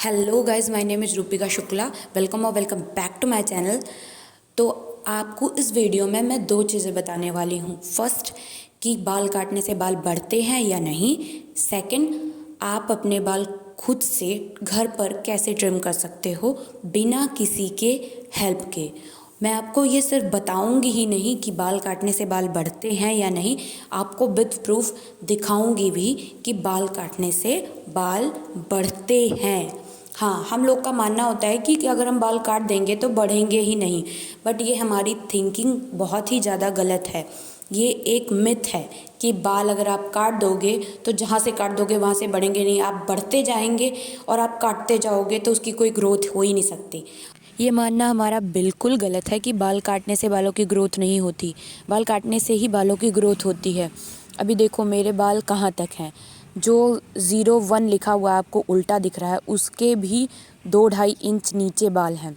Hello guys, my name is Rupika Shukla. Welcome और welcome back to my channel. तो आपको इस वीडियो में मैं दो चीज़ें बताने वाली हूँ। फर्स्ट, कि बाल काटने से बाल बढ़ते हैं या नहीं। सेकंड, आप अपने बाल खुद से घर पर कैसे ट्रिम कर सकते हो बिना किसी के हेल्प के। मैं आपको ये सिर्फ बताऊंगी ही नहीं कि बाल काटने से बाल बढ़ते हैं या नहीं, आपको विद प्रूफ दिखाऊंगी भी कि बाल काटने से बाल बढ़ते हैं। हाँ, हम लोग का मानना होता है कि अगर हम बाल काट देंगे तो बढ़ेंगे ही नहीं, बट ये हमारी थिंकिंग बहुत ही ज़्यादा गलत है। ये एक मिथ है कि बाल अगर आप काट दोगे तो जहाँ से काट दोगे वहाँ से बढ़ेंगे नहीं, आप बढ़ते जाएंगे और आप काटते जाओगे तो उसकी कोई ग्रोथ हो ही नहीं सकती। ये मानना हमारा बिल्कुल गलत है कि बाल काटने से बालों की ग्रोथ नहीं होती। बाल काटने से ही बालों की ग्रोथ होती है। अभी देखो मेरे बाल कहाँ तक हैं। जो 01 लिखा हुआ है आपको उल्टा दिख रहा है, उसके भी 2-2.5 इंच नीचे बाल हैं।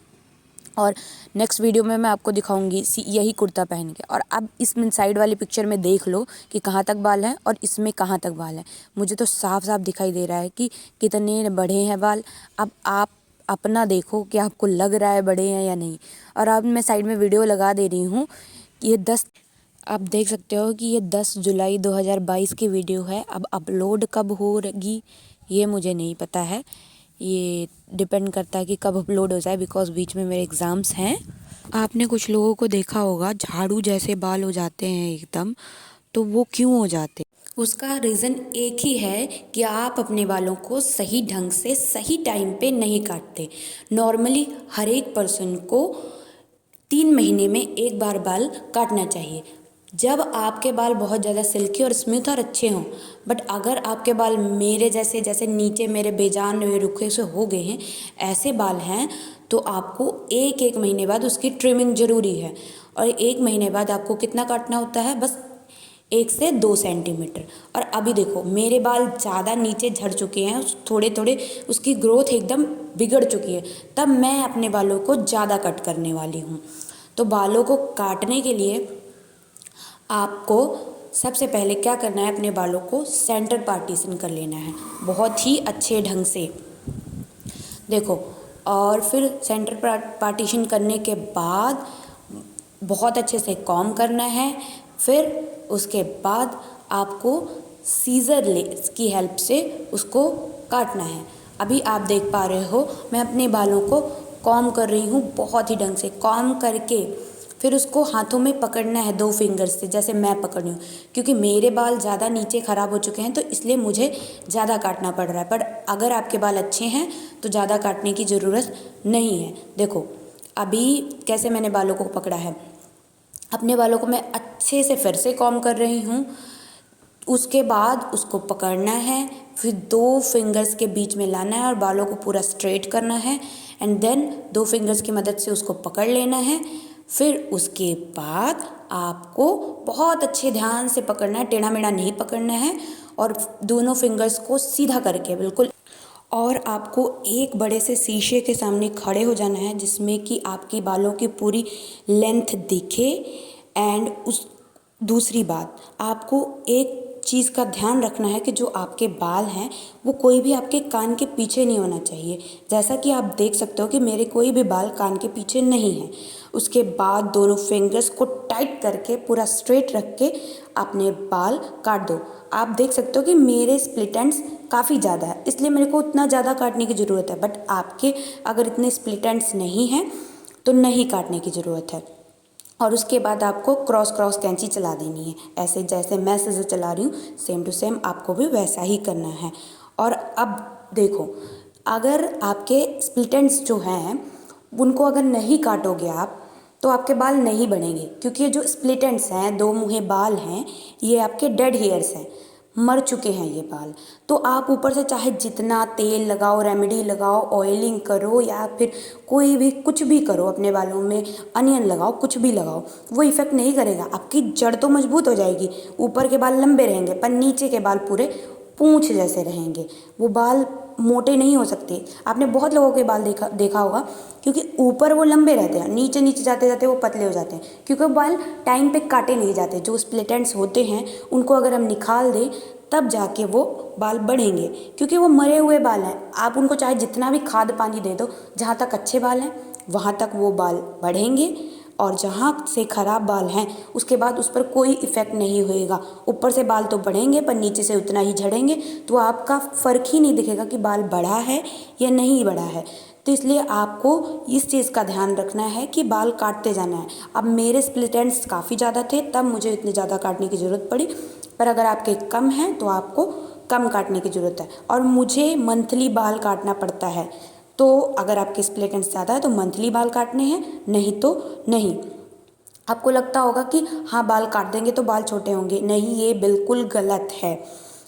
और नेक्स्ट वीडियो में मैं आपको दिखाऊंगी यही कुर्ता पहन के। और अब इस साइड वाली पिक्चर में देख लो कि कहाँ तक बाल हैं और इसमें कहाँ तक बाल हैं। मुझे तो साफ साफ दिखाई दे रहा है कि कितने बढ़े हैं बाल। अब आप अपना देखो कि आपको लग रहा है बड़े हैं या नहीं। और अब मैं साइड में वीडियो लगा दे रही हूँ। ये 10 आप देख सकते हो कि ये 10 जुलाई 2022 की वीडियो है। अब अपलोड कब होगी ये मुझे नहीं पता है। ये डिपेंड करता है कि कब अपलोड हो जाए, बिकॉज बीच में मेरे एग्ज़ाम्स हैं। आपने कुछ लोगों को देखा होगा झाड़ू जैसे बाल हो जाते हैं एकदम, तो वो क्यों हो जाते? उसका रीज़न एक ही है कि आप अपने बालों को सही ढंग से सही टाइम पे नहीं काटते। नॉर्मली हर एक पर्सन को 3 महीने में एक बार बाल काटना चाहिए, जब आपके बाल बहुत ज़्यादा सिल्की और स्मूथ और अच्छे हों। बट अगर आपके बाल मेरे जैसे जैसे नीचे मेरे बेजान रुखे से हो गए हैं, ऐसे बाल हैं, तो आपको 1-1 महीने बाद उसकी ट्रिमिंग ज़रूरी है। और 1 महीने बाद आपको कितना काटना होता है? बस 1 से 2 सेंटीमीटर। और अभी देखो मेरे बाल ज़्यादा नीचे झड़ चुके हैं, थोड़े थोड़े उसकी ग्रोथ एकदम बिगड़ चुकी है, तब मैं अपने बालों को ज़्यादा कट करने वाली हूँ। तो बालों को काटने के लिए आपको सबसे पहले क्या करना है, अपने बालों को सेंटर पार्टीशन कर लेना है बहुत ही अच्छे ढंग से। देखो, और फिर सेंटर पार्टीशन करने के बाद बहुत अच्छे से कॉम्ब करना है। फिर उसके बाद आपको सीज़र की हेल्प से उसको काटना है। अभी आप देख पा रहे हो मैं अपने बालों को कॉम्ब कर रही हूँ बहुत ही ढंग से। कॉम्ब करके फिर उसको हाथों में पकड़ना है 2 फिंगर्स से, जैसे मैं पकड़ रही हूँ। क्योंकि मेरे बाल ज़्यादा नीचे ख़राब हो चुके हैं तो इसलिए मुझे ज़्यादा काटना पड़ रहा है। पर अगर आपके बाल अच्छे हैं तो ज़्यादा काटने की ज़रूरत नहीं है। देखो अभी कैसे मैंने बालों को पकड़ा है। अपने बालों को मैं अच्छे से फिर से कॉम्ब कर रही हूँ। उसके बाद उसको पकड़ना है, फिर 2 फिंगर्स के बीच में लाना है और बालों को पूरा स्ट्रेट करना है। एंड देन 2 फिंगर्स की मदद से उसको पकड़ लेना है। फिर उसके बाद आपको बहुत अच्छे ध्यान से पकड़ना है, टेढ़ा मेढ़ा नहीं पकड़ना है। और दोनों फिंगर्स को सीधा करके बिल्कुल। और आपको एक बड़े से शीशे के सामने खड़े हो जाना है जिसमें कि आपकी बालों की पूरी लेंथ दिखे। एंड उस दूसरी बात, आपको एक चीज़ का ध्यान रखना है कि जो आपके बाल हैं वो कोई भी आपके कान के पीछे नहीं होना चाहिए। जैसा कि आप देख सकते हो कि मेरे कोई भी बाल कान के पीछे नहीं है। उसके बाद दोनों फिंगर्स को टाइट करके पूरा स्ट्रेट रख के अपने बाल काट दो। आप देख सकते हो कि मेरे स्प्लिट एंड्स काफ़ी ज़्यादा है, इसलिए मेरे को उतना ज़्यादा काटने की ज़रूरत है। बट आपके अगर इतने स्प्लिट एंड्स नहीं हैं तो नहीं काटने की ज़रूरत है। और उसके बाद आपको क्रॉस क्रॉस कैंची चला देनी है, ऐसे जैसे मैं सीज़र चला रही हूँ सेम टू सेम आपको भी वैसा ही करना है। और अब देखो, अगर आपके स्प्लिट एंड्स जो हैं उनको अगर नहीं काटोगे आप तो आपके बाल नहीं बनेंगे। क्योंकि ये जो स्प्लिट एंड्स हैं, 2 मुँहे बाल हैं, ये आपके डेड हेयर्स हैं, मर चुके हैं ये बाल। तो आप ऊपर से चाहे जितना तेल लगाओ, रेमेडी लगाओ, ऑयलिंग करो या फिर कोई भी कुछ भी करो, अपने बालों में अनियन लगाओ, कुछ भी लगाओ, वो इफ़ेक्ट नहीं करेगा। आपकी जड़ तो मजबूत हो जाएगी, ऊपर के बाल लंबे रहेंगे पर नीचे के बाल पूरे पूँछ जैसे रहेंगे। वो बाल मोटे नहीं हो सकते। आपने बहुत लोगों के बाल देखा होगा, क्योंकि ऊपर वो लंबे रहते हैं, नीचे नीचे जाते जाते वो पतले हो जाते हैं, क्योंकि वो बाल टाइम पे काटे नहीं जाते। जो स्प्लिट एंड्स होते हैं उनको अगर हम निकाल दें तब जाके वो बाल बढ़ेंगे, क्योंकि वो मरे हुए बाल हैं। आप उनको चाहे जितना भी खाद पानी दे दो, जहाँ तक अच्छे बाल हैं वहाँ तक वो बाल बढ़ेंगे, और जहाँ से ख़राब बाल हैं उसके बाद उस पर कोई इफ़ेक्ट नहीं होएगा। ऊपर से बाल तो बढ़ेंगे पर नीचे से उतना ही झड़ेंगे, तो आपका फ़र्क ही नहीं दिखेगा कि बाल बढ़ा है या नहीं बढ़ा है। तो इसलिए आपको इस चीज़ का ध्यान रखना है कि बाल काटते जाना है। अब मेरे स्प्लिट एंड्स काफ़ी ज़्यादा थे, तब मुझे इतनी ज़्यादा काटने की ज़रूरत पड़ी, पर अगर आपके कम हैं तो आपको कम काटने की ज़रूरत है। और मुझे मंथली बाल काटना पड़ता है, तो अगर आपके स्प्लिट एंड्स ज़्यादा है तो मंथली बाल काटने हैं, नहीं तो नहीं। आपको लगता होगा कि हाँ बाल काट देंगे तो बाल छोटे होंगे, नहीं, ये बिल्कुल गलत है।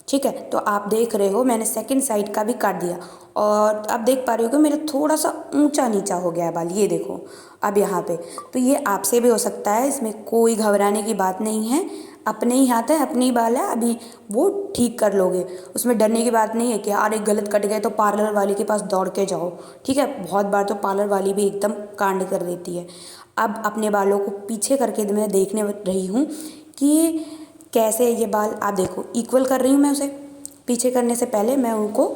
ठीक है, तो आप देख रहे हो मैंने सेकंड साइड का भी काट दिया, और आप देख पा रहे हो कि मेरा थोड़ा सा ऊंचा नीचा हो गया है बाल, ये देखो अब यहाँ पे। तो ये आपसे भी हो सकता है, इसमें कोई घबराने की बात नहीं है, अपने ही हाथ है, अपने ही बाल है, अभी वो ठीक कर लोगे। उसमें डरने की बात नहीं है कि यार एक गलत कट गए तो पार्लर वाले के पास दौड़ के जाओ। ठीक है, बहुत बार तो पार्लर वाली भी एकदम कांड कर देती है। अब अपने बालों को पीछे करके मैं देखने रही हूँ कि कैसे ये बाल, आप देखो इक्वल कर रही हूँ मैं उसे। पीछे करने से पहले मैं उनको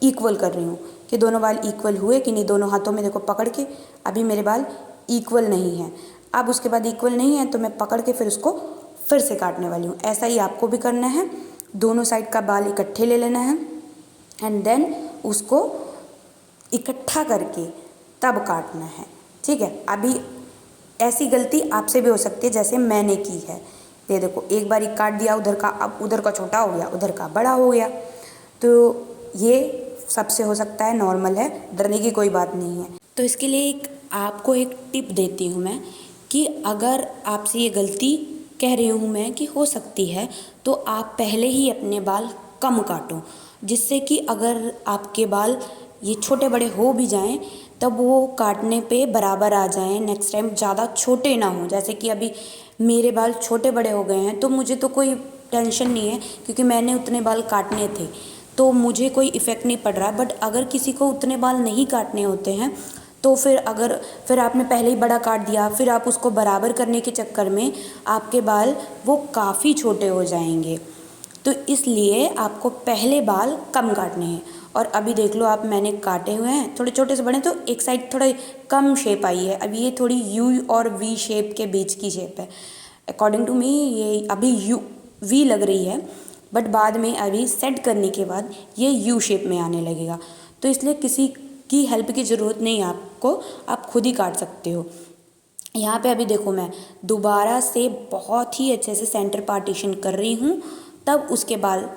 इक्वल कर रही हूँ कि दोनों बाल इक्वल हुए कि नहीं। दोनों हाथों में देखो पकड़ के, अभी मेरे बाल इक्वल नहीं हैं। अब उसके बाद इक्वल नहीं है तो मैं पकड़ के फिर उसको फिर से काटने वाली हूँ। ऐसा ही आपको भी करना है, दोनों साइड का बाल इकट्ठे ले लेना है एंड देन उसको इकट्ठा करके तब काटना है। ठीक है, अभी ऐसी गलती आपसे भी हो सकती है जैसे मैंने की है। ये देखो एक बार ही काट दिया उधर का, अब उधर का छोटा हो गया, उधर का बड़ा हो गया। तो ये सबसे हो सकता है, नॉर्मल है, डरने की कोई बात नहीं है। तो इसके लिए आपको एक टिप देती हूँ मैं कि अगर आपसे ये गलती कह रही हूँ मैं कि हो सकती है, तो आप पहले ही अपने बाल कम काटो, जिससे कि अगर आपके बाल ये छोटे बड़े हो भी जाएं तब वो काटने पे बराबर आ जाएं, नेक्स्ट टाइम ज़्यादा छोटे ना हो। जैसे कि अभी मेरे बाल छोटे बड़े हो गए हैं तो मुझे तो कोई टेंशन नहीं है, क्योंकि मैंने उतने बाल काटने थे तो मुझे कोई इफ़ेक्ट नहीं पड़ रहा। बट अगर किसी को उतने बाल नहीं काटने होते हैं तो फिर आपने पहले ही बड़ा काट दिया, फिर आप उसको बराबर करने के चक्कर में आपके बाल वो काफ़ी छोटे हो जाएंगे। तो इसलिए आपको पहले बाल कम काटने हैं। और अभी देख लो आप, मैंने काटे हुए हैं, थोड़े छोटे से बने तो एक साइड थोड़ा कम शेप आई है। अभी ये थोड़ी यू और वी शेप के बीच की शेप है। अकॉर्डिंग टू मी ये अभी यू वी लग रही है, बट बाद में अभी सेट करने के बाद ये यू शेप में आने लगेगा। तो इसलिए किसी की हेल्प की ज़रूरत नहीं है आपको, आप खुद ही काट सकते हो। यहाँ पे अभी देखो मैं दोबारा से बहुत ही अच्छे से सेंटर पार्टीशन कर रही हूँ, तब उसके बाद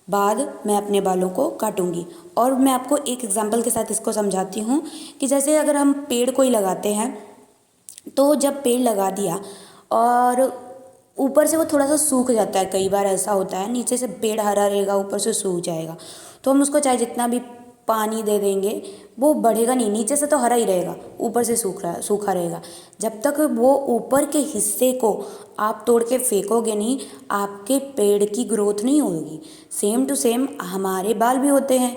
मैं अपने बालों को काटूंगी। और मैं आपको एक एग्जांपल के साथ इसको समझाती हूँ कि जैसे अगर हम पेड़ कोई लगाते हैं, तो जब पेड़ लगा दिया और ऊपर से वो थोड़ा सा सूख जाता है, कई बार ऐसा होता है, नीचे से पेड़ हरा रहेगा ऊपर से सूख जाएगा, तो हम उसको चाहे जितना भी पानी दे देंगे वो बढ़ेगा नहीं, नीचे से तो हरा ही रहेगा, ऊपर से सूखा रहेगा। जब तक वो ऊपर के हिस्से को आप तोड़ के फेंकोगे नहीं, आपके पेड़ की ग्रोथ नहीं होगी। सेम टू सेम हमारे बाल भी होते हैं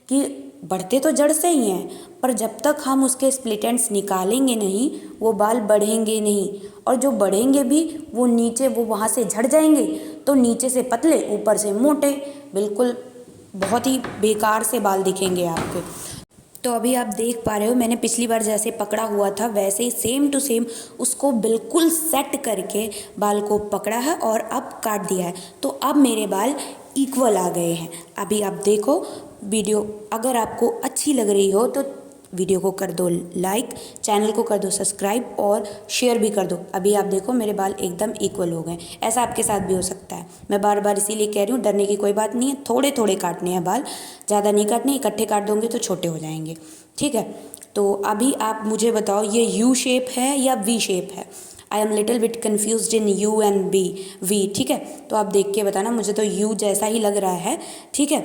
कि बढ़ते तो जड़ से ही हैं, पर जब तक हम उसके स्प्लिट एंड्स निकालेंगे नहीं वो बाल बढ़ेंगे नहीं। और जो बढ़ेंगे भी वो नीचे वो वहाँ से झड़ जाएंगे, तो नीचे से पतले ऊपर से मोटे, बिल्कुल बहुत ही बेकार से बाल दिखेंगे आपके। तो अभी आप देख पा रहे हो मैंने पिछली बार जैसे पकड़ा हुआ था वैसे ही सेम टू सेम उसको बिल्कुल सेट करके बाल को पकड़ा है और अब काट दिया है। तो अब मेरे बाल इक्वल आ गए हैं। अभी आप देखो वीडियो, अगर आपको अच्छी लग रही हो तो वीडियो को कर दो लाइक, चैनल को कर दो सब्सक्राइब और शेयर भी कर दो। अभी आप देखो मेरे बाल एकदम इक्वल हो गए। ऐसा आपके साथ भी हो सकता है। मैं बार बार इसीलिए कह रही हूँ, डरने की कोई बात नहीं है। थोड़े थोड़े काटने हैं बाल, ज़्यादा नहीं काटने, इकट्ठे काट दोगे तो छोटे हो जाएंगे। ठीक है, तो अभी आप मुझे बताओ ये यू शेप है या वी शेप है। I am little bit confuse in u and v. ठीक है, तो आप देख के बताना, मुझे तो यू जैसा ही लग रहा है। ठीक है,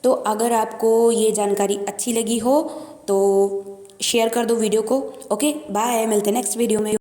तो अगर आपको ये जानकारी अच्छी लगी हो तो शेयर कर दो वीडियो को। ओके बाय, मिलते हैं नेक्स्ट वीडियो में।